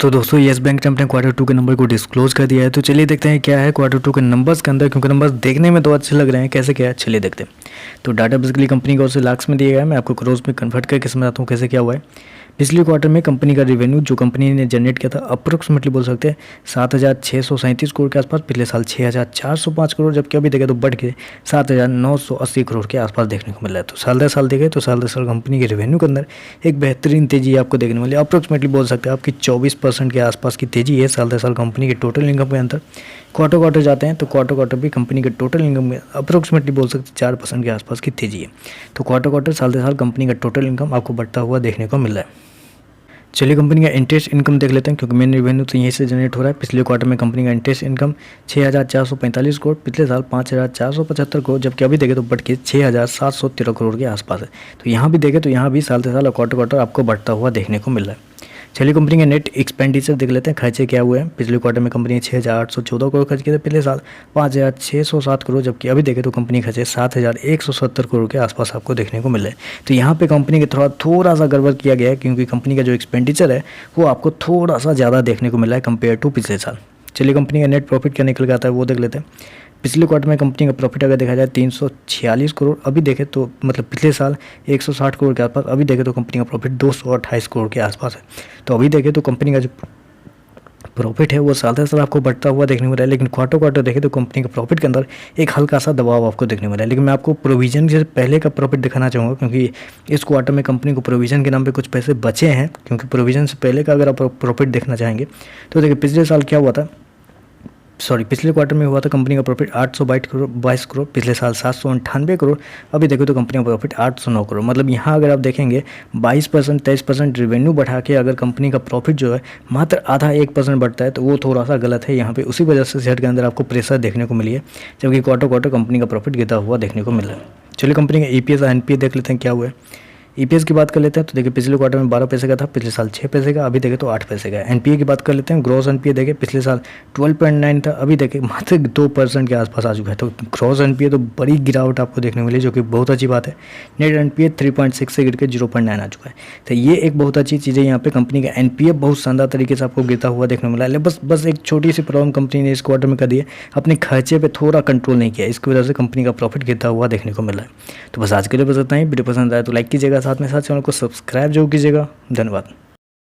तो दोस्तों yes bank ने अपने Q2 के नंबर को डिस्क्लोज कर दिया है। तो चलिए देखते हैं क्या है Q2 के नंबर्स के अंदर, क्योंकि नंबर्स देखने में तो अच्छे लग रहे हैं, कैसे क्या है चलिए देखते हैं। तो डाटा बेसिकली कंपनी को उससे लाख्स में दिया गया है। मैं आपको करोड़ में कन्वर्ट करके समझाता हूँ कैसे क्या हुआ है। पिछले क्वार्टर में कंपनी का रेवेन्यू जो कंपनी ने जनरेट किया था अप्रोक्सीमेटली बोल सकते हैं 7,637 करोड़ के आसपास, पिछले साल 6,405 करोड़, जबकि अभी देखें तो बढ़ के 7,980 करोड़ के आसपास देखने को मिल रहा है। तो साल दर साल देखें तो साल दर साल कंपनी के रेवेन्यू के अंदर एक बेहतरीन तेजी आपको देखने वाली है। अप्रोक्सीमेटली बोल सकते हैं आपकी 24% के आसपास की तेजी है साल दर साल कंपनी के टोटल इनकम के अंदर। क्वार्टर जाते हैं तो क्वार्टर भी कंपनी के टोटल इनकम में अप्रोक्सीमेटली बोल सकते 4% के आसपास की तेजी है। तो क्वार्टर साल दर साल कंपनी का टोटल इनकम आपको बढ़ता हुआ देखने को मिल रहा है। चलिए कंपनी का इंटरेस्ट इनकम देख लेते हैं, क्योंकि मेन रेवेन्यू तो यहीं से जनरेट हो रहा है। पिछले क्वार्टर में कंपनी का इंटरेस्ट इनकम 6,445 करोड़, पिछले साल 5,475 करोड़, जबकि अभी देखें तो बढ़ के 6,713 करोड़ के आसपास है। तो यहाँ भी देखें तो यहाँ भी साल से साल क्वार्टर आपको बढ़ता हुआ देखने को मिल रहा है। चलिए कंपनी के नेट एक्सपेंडिचर देख लेते हैं, खर्चे क्या हुए हैं। पिछले क्वार्टर में कंपनी ने 6,814 करोड़ खर्च किए थे, पिछले साल 5,607 करोड़, जबकि अभी देखें तो कंपनी खर्चे 7,170 करोड़ के आसपास आपको देखने को मिले। तो यहाँ पे कंपनी के थोड़ा सा गड़बड़ किया गया है, क्योंकि कंपनी का जो एक्सपेंडिचर है वो आपको थोड़ा सा ज़्यादा देखने को मिला है कंपेयर टू पिछले साल। चलिए कंपनी का नेट प्रॉफिट क्या निकल के आता है वो देख लेते हैं। पिछले क्वार्टर में कंपनी का प्रॉफिट अगर देखा जाए 346 करोड़, अभी देखें तो मतलब पिछले साल 160 करोड़ के आसपास, अभी देखें तो कंपनी का प्रॉफिट 228 करोड़ के आसपास है। तो अभी देखें तो कंपनी का जो प्रॉफिट है वो साल दर साल आपको बढ़ता हुआ देखने को मिला है, लेकिन क्वार्टर देखें तो कंपनी के प्रॉफिट के अंदर एक हल्का सा दबाव आपको देखने को मिला है। लेकिन मैं आपको प्रोविजन से पहले का प्रॉफिट दिखाना चाहूँगा, क्योंकि इस क्वार्टर में कंपनी को प्रोविजन के नाम पे कुछ पैसे बचे हैं। क्योंकि प्रोविजन से पहले का अगर आप प्रॉफिट देखना चाहेंगे तो देखिए पिछले साल क्या हुआ था, पिछले क्वार्टर में हुआ था कंपनी का प्रॉफिट 822 करोड़, पिछले साल 798 करोड़, अभी देखो तो कंपनी का प्रॉफिट 809 करोड़। मतलब यहाँ अगर आप देखेंगे 22% 23% रेवेन्यू बढ़ा के अगर कंपनी का प्रॉफिट जो है मात्र आधा 1% बढ़ता है, तो वो थोड़ा सा गलत है। यहाँ पे उसी वजह से शेयर के अंदर आपको प्रेशर देखने को मिली है, जबकि क्वार्टर कंपनी का प्रॉफिट गिरता हुआ देखने को मिल रहा है। चलिए कंपनी का EPS और NPA देख लेते हैं क्या हुआ है। EPS की बात कर लेते हैं तो देखिए पिछले क्वार्टर में 12 पैसे का था, पिछले साल 6 पैसे का, अभी देखें तो 8 पैसे का है। NPA की बात कर लेते हैं, ग्रॉस NPA देखें पिछले साल 12.9 था, अभी देखें मात्र 2% के आसपास आ चुका है। तो ग्रॉस NPA तो बड़ी गिरावट आपको देखने को मिली, जो कि बहुत अच्छी बात है। नेट NPA 3.6 से गिर के 0.9 आ चुका है। तो ये एक बहुत अच्छी चीज़ है। यहाँ पे कंपनी का NPA बहुत शानदार तरीके से आपको गिरता हुआ देखने को मिला है। बस एक छोटी सी प्रॉब्लम कंपनी ने इस क्वार्टर में कर दी है, अपने खर्चे पर थोड़ा कंट्रोल नहीं किया, इसकी वजह से कंपनी का प्रॉफिट गिरता हुआ देखने को मिला है। तो बस आज के लिए बस इतना ही। वीडियो पसंद आया तो लाइक कीजिएगा, साथ में साथ चैनल को सब्सक्राइब जरूर कीजिएगा। धन्यवाद।